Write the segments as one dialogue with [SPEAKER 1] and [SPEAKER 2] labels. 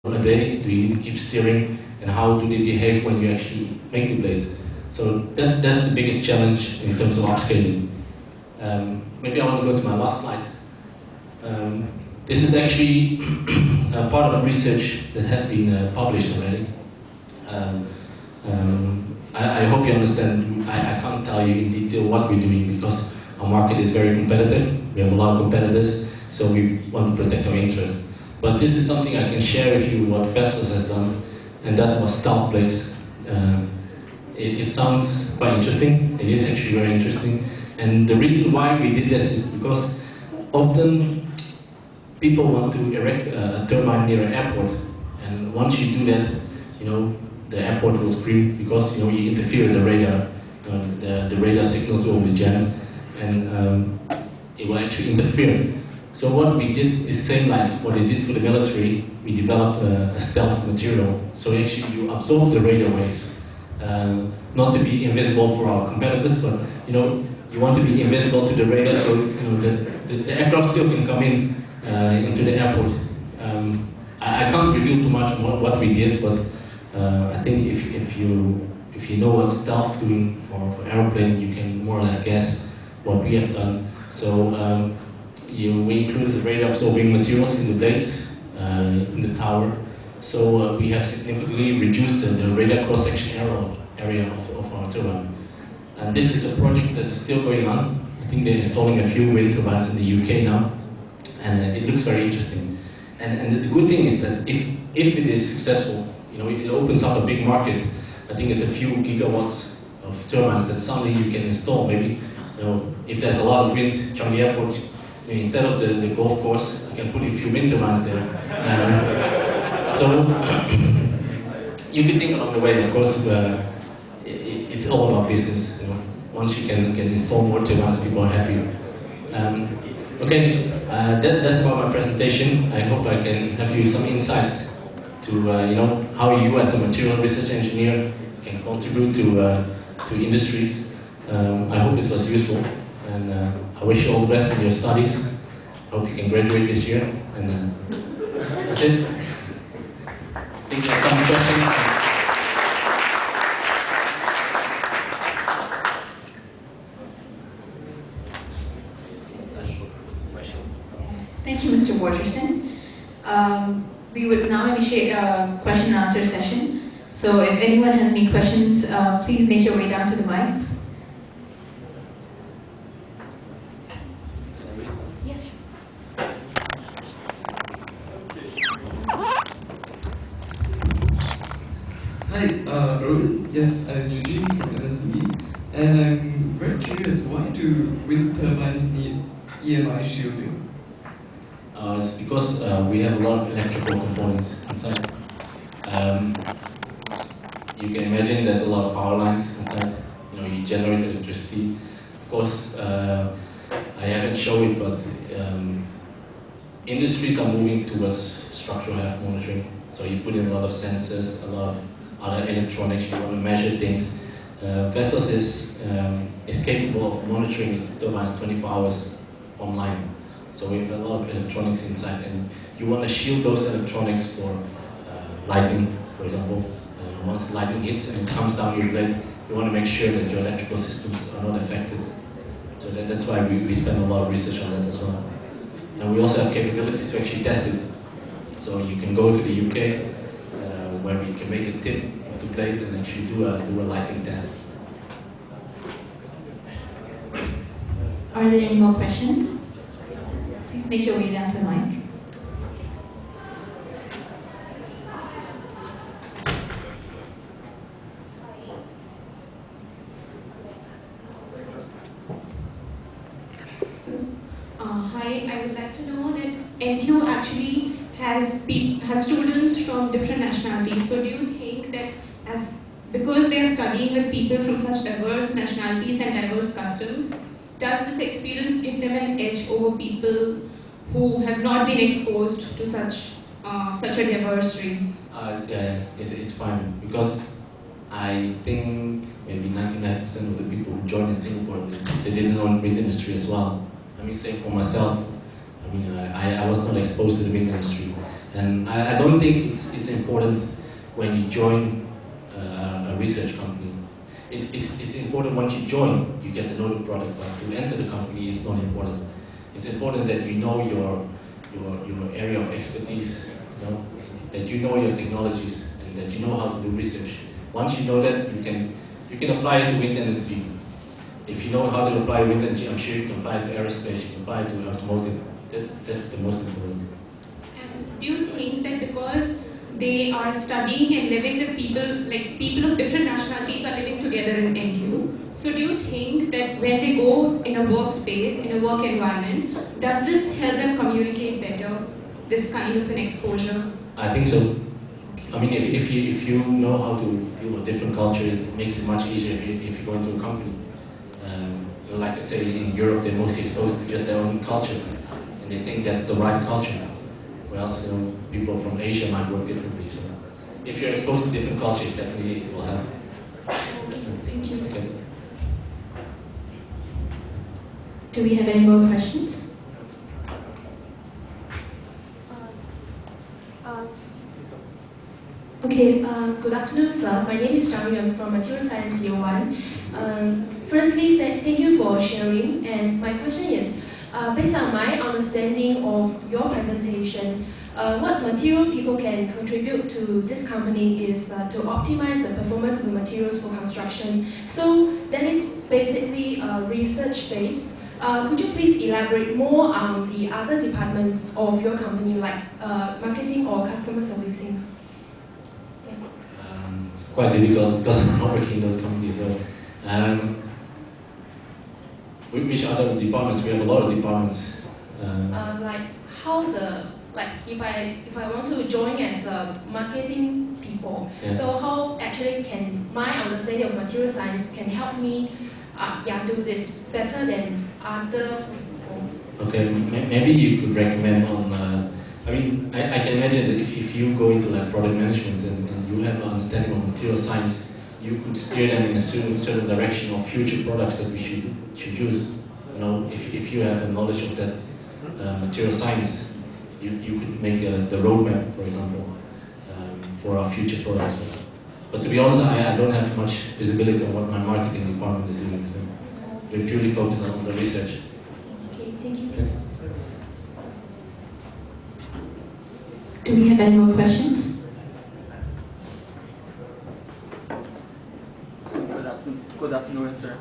[SPEAKER 1] a day? Do you need to keep steering? And how do they behave when you actually make the blades? So that's the biggest challenge in terms of upscaling. Maybe I want to go to my last slide. This is actually part of research that has been published already. I hope you understand. I can't tell you in detail what we're doing because our market is very competitive. We have a lot of competitors, so we want to protect our interests. But this is something I can share with you what Vestas has done, and that was stealth blades. It sounds quite interesting. It is actually very interesting. And the reason why we did this is because often people want to erect a turbine near an airport, and once you do that, the airport will scream because you interfere with the radar. The radar signals will be jammed, and it will actually interfere. So what we did is same like what they did for the military. We developed a stealth material. So actually you absorb the radio waves, not to be invisible for our competitors, but you want to be invisible to the radar, so the aircraft still can come into the airport. I can't reveal too much what we did, but I think if you know what stealth doing for airplane, you can more or less guess what we have done. So we included radar-absorbing materials in the blades, in the tower. So we have significantly reduced the radar cross-section area of our turbine. And this is a project that is still going on. I think they're installing a few wind turbines in the UK now, and it looks very interesting. And the good thing is that if it is successful, it opens up a big market. I think it's a few gigawatts of turbines that suddenly you can install. Maybe if there's a lot of wind from the airport, instead of the golf course, I can put a few wind turbines there. So you can think along the way. Of course, it's all about business. Once you can install more turbines, people are happy. Okay, that's about my presentation. I hope I can have you some insights to how you as a material research engineer can contribute to industries. I hope it was useful, and I wish you all the best in your studies. I hope you can graduate this year, and that's it. I think you have some questions.
[SPEAKER 2] Thank you, Mr. Waterson. We will now initiate a question and answer session. So if anyone has any questions, please make your way down to the mic. Yes.
[SPEAKER 3] Hi, Rohit. Yes, I'm Eugene from LSE, and I'm very curious, why do wind turbines need EMI shielding?
[SPEAKER 1] It's because we have a lot of electrical components inside. You can imagine there's a lot of power lines inside. You generate electricity. Of course, I haven't shown it, but industries are moving towards structural health monitoring. So you put in a lot of sensors, a lot of other electronics. You want to measure things. Vestas is capable of monitoring turbines 24 hours online. So we have a lot of electronics inside, and you want to shield those electronics for lighting, for example. Once lighting hits and it comes down your blade, you want to make sure that your electrical systems are not affected. So that's why we spend a lot of research on that as well. And we also have capabilities to actually test it. So you can go to the UK, where we can make a tip of the blade and actually do a lighting test.
[SPEAKER 2] Are there any more questions? Please make your way down to the mic.
[SPEAKER 4] Hi, I would like to know that NTU actually has students from different nationalities. So do you think that because they are studying with people from such diverse nationalities and diverse customs, does this experience give them an edge over people who have not been exposed to such a diverse race?
[SPEAKER 1] Yeah, it's fine, because I think maybe 99% of the people who joined in Singapore, they didn't know wind industry as well. I mean, say for myself, I was not exposed to the wind industry, and I don't think it's important when you join a research company. It's important once you join, you get to know the product, but to enter the company is not important. It's important that you know your area of expertise, that you know your technologies, and that you know how to do research. Once you know that, you can apply it to wind energy. If you know how to apply wind energy, I'm sure you can apply it to aerospace, you can apply it to automotive. That's the most important.
[SPEAKER 4] And do you think that because they are studying and living with people, like people of different nationalities are living together in NTU, so do you think that when they go in a workspace, in a work environment, does this help them communicate better, this kind of an exposure?
[SPEAKER 1] I think so. I mean, if you know how to deal with different cultures, it makes it much easier if you go into a company. Like I say, in Europe, they're mostly exposed to just their own culture, and they think that's the right culture. Whereas, people from Asia might work differently. So, if you're exposed to different cultures, definitely it will help.
[SPEAKER 4] Thank you.
[SPEAKER 1] Okay.
[SPEAKER 2] Do we have any more questions?
[SPEAKER 5] Okay, good afternoon, sir. My name is Zhang Yuan from Material Science Year 1. Firstly, thank you for sharing. And my question is, based on my understanding of your presentation, what material people can contribute to this company is to optimize the performance of the materials for construction. So that is basically research-based. Could you please elaborate more on the other departments of your company, like marketing or customer servicing?
[SPEAKER 1] It's quite difficult because I'm not working in those companies. So, which other departments? We have a lot of departments.
[SPEAKER 5] Like how if I want to join as a marketing people,
[SPEAKER 1] Yeah.
[SPEAKER 5] so how actually can my understanding of material science can help me do this better than other people?
[SPEAKER 1] Okay, maybe you could recommend on. I mean, I can imagine that if you go into like product management and you have an understanding of material science, you could steer them in a certain direction of future products that we should use. If you have a knowledge of that material science, you could make the roadmap, for example, for our future products. But to be honest, I don't have much visibility on what my marketing department is doing. So we're purely focused on the research.
[SPEAKER 5] Okay, thank you.
[SPEAKER 1] Okay.
[SPEAKER 2] Do we have any more questions?
[SPEAKER 6] Good afternoon, sir.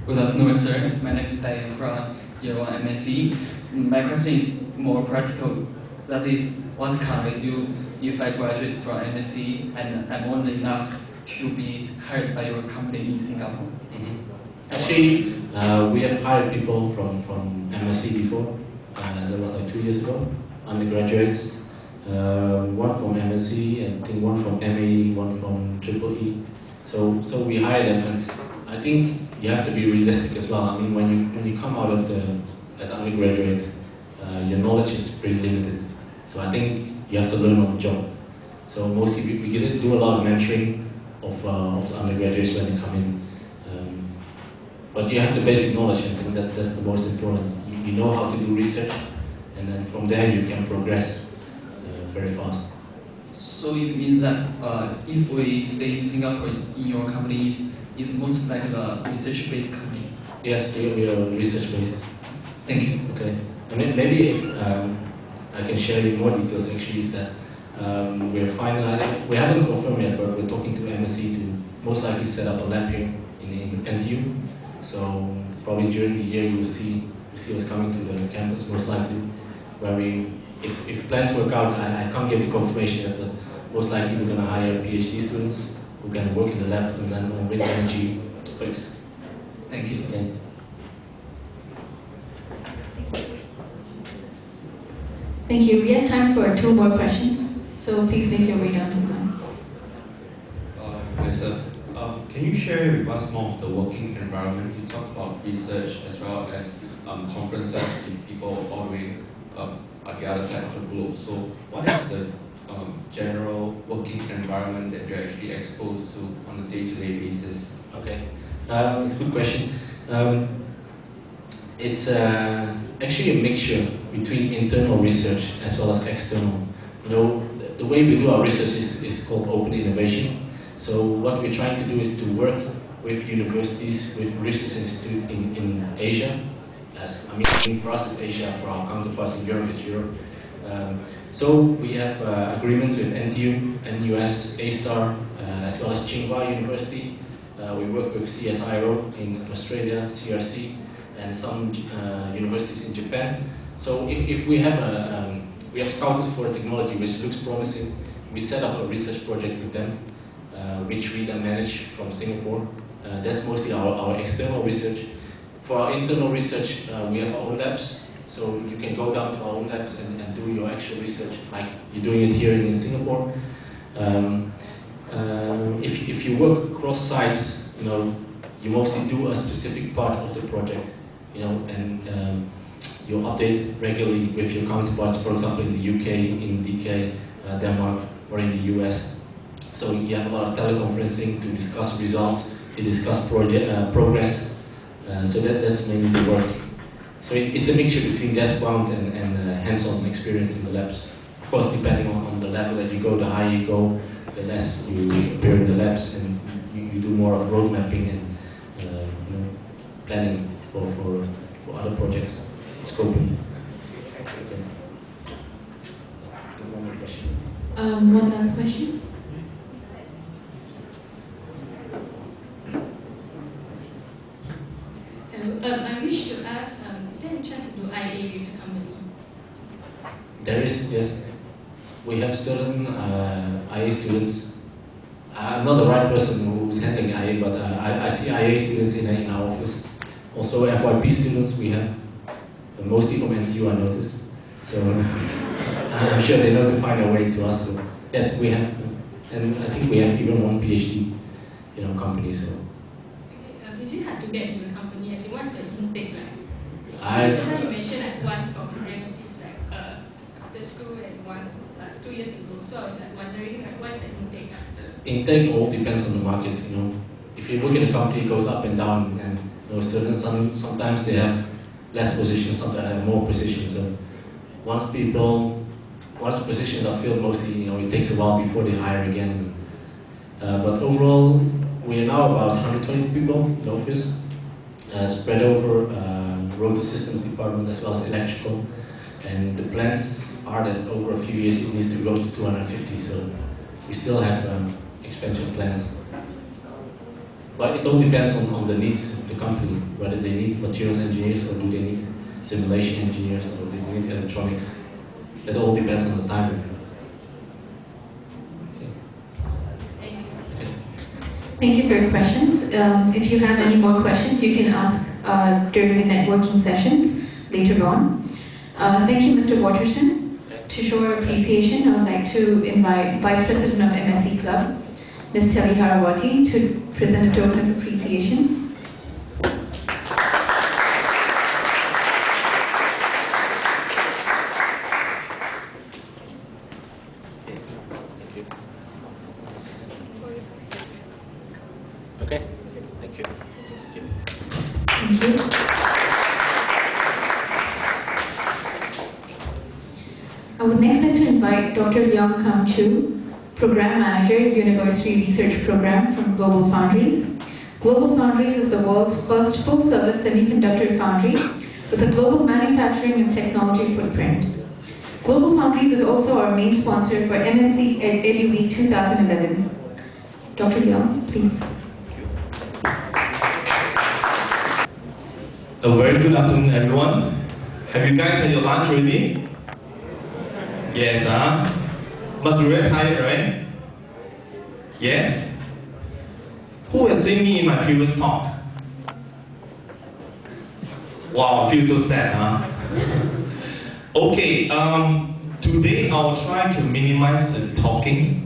[SPEAKER 6] Good afternoon, sir. My name is Diane from Year 1 MSc. My question is more practical. That is, what can I do if I graduate from MSc and I'm old enough to be hired by your company in Singapore?
[SPEAKER 1] Actually, we have hired people from MSc before. That was like 2 years ago, undergraduates. One from MSc, and I think one from MAE, one from EEE. So we hire them, and I think you have to be realistic as well. I mean, when you come out of as undergraduate, your knowledge is pretty limited. So I think you have to learn on the job. So mostly we do a lot of mentoring of the undergraduates when they come in. But you have the basic knowledge, and I think that's the most important. You know how to do research, and then from there you can progress very fast.
[SPEAKER 6] So it means that if we stay in Singapore in your company, it's most like a research-based company.
[SPEAKER 1] Yes, we are research-based.
[SPEAKER 6] Thank you.
[SPEAKER 1] Okay. I mean, maybe if I can share you more details. Actually, is that we're finalizing. We haven't confirmed yet, but we're talking to MSc to most likely set up a lab here in NTU. So probably during the year you will see us coming to the campus, most likely, where if plans work out, I can't give you confirmation yet, but most likely we're going to hire PhD students who can work in the lab and then on wind energy topics.
[SPEAKER 6] Thank you.
[SPEAKER 1] Okay.
[SPEAKER 2] Thank you. We have time for 2 more questions, so please make your way down to the line.
[SPEAKER 7] Yes, sir. Can you share with us more of the working environment? You talked about research as well as conferences with people all the way at the other side of the globe. So what is the general working environment that you're actually exposed to on a day-to-day basis?
[SPEAKER 1] Okay, it's a good question. It's actually a mixture between internal research as well as external. the way we do our research is called open innovation. So what we're trying to do is to work with universities, with research institutes in Asia. For us it's Asia, for our counterparts in Europe it's Europe. So we have agreements with NTU, NUS, A-STAR, as well as Tsinghua University. We work with CSIRO in Australia, CRC, and some universities in Japan. So if we have we have scouted for a technology which looks promising, we set up a research project with them, which we then manage from Singapore. That's mostly our external research. For our internal research, we have our own labs, so you can go down to our own labs and do your actual research, like you're doing it here in Singapore. If you work cross sites, you mostly do a specific part of the project, and you update regularly with your counterparts, for example, in the UK, in DK, Denmark, or in the US. So you have a lot of teleconferencing to discuss results, to discuss progress. So that's mainly the work. So it's a mixture between desk-bound and hands-on experience in the labs. Of course, depending on the level that you go, the higher you go, the less you appear in the labs, and you do more of road mapping and planning for other projects, scoping. Okay. One more question.
[SPEAKER 2] One last question.
[SPEAKER 8] I wish to ask, is there any chance to do IA with the company?
[SPEAKER 1] There is, yes. We have certain IA students. I'm not the right person who's handling IA, but I see IA students in our office. Also FYP students we have, mostly from NTU I noticed. So I'm sure they know to find a way to us. So yes, we have, and I think we have even one PhD in our company. So.
[SPEAKER 8] Is it hard to get into the company? Actually, what's the intake like? You mentioned like one from MCs like after school and one 2 years ago. So I was like wondering like what's the intake?
[SPEAKER 1] Intake all depends on the market. If you look at a company, it goes up and down, and sometimes they have less positions, sometimes they have more positions. So once positions are filled, mostly it takes a while before they hire again. But overall, we are now about 120 people in the office, spread over road systems department as well as electrical. And the plans are that over a few years it needs to go to 250. So we still have expansion plans. But it all depends on the needs of the company, whether they need materials engineers or do they need simulation engineers or do they need electronics. That all depends on the time.
[SPEAKER 2] Thank you for your questions. If you have any more questions, you can ask during the networking sessions later on. Thank you, Mr. Waterson. To show our appreciation, I would like to invite Vice President of MSc Club, Ms. Telly Harawati, to present a token of appreciation.
[SPEAKER 1] Okay, thank you.
[SPEAKER 2] Thank you. I would next like to invite Dr. Leong Kam Chu, Program Manager, University Research Program from Global Foundries. Global Foundries is the world's first full-service semiconductor foundry with a global manufacturing and technology footprint. Global Foundries is also our main sponsor for MSc Edu Week 2011. Dr. Leong, please.
[SPEAKER 9] A very good afternoon, everyone. Have you guys had your lunch already? Yes, Must be very tired, right? Yes? Who has seen me in my previous talk? Wow, I feel so sad, Okay, today I'll try to minimize the talking.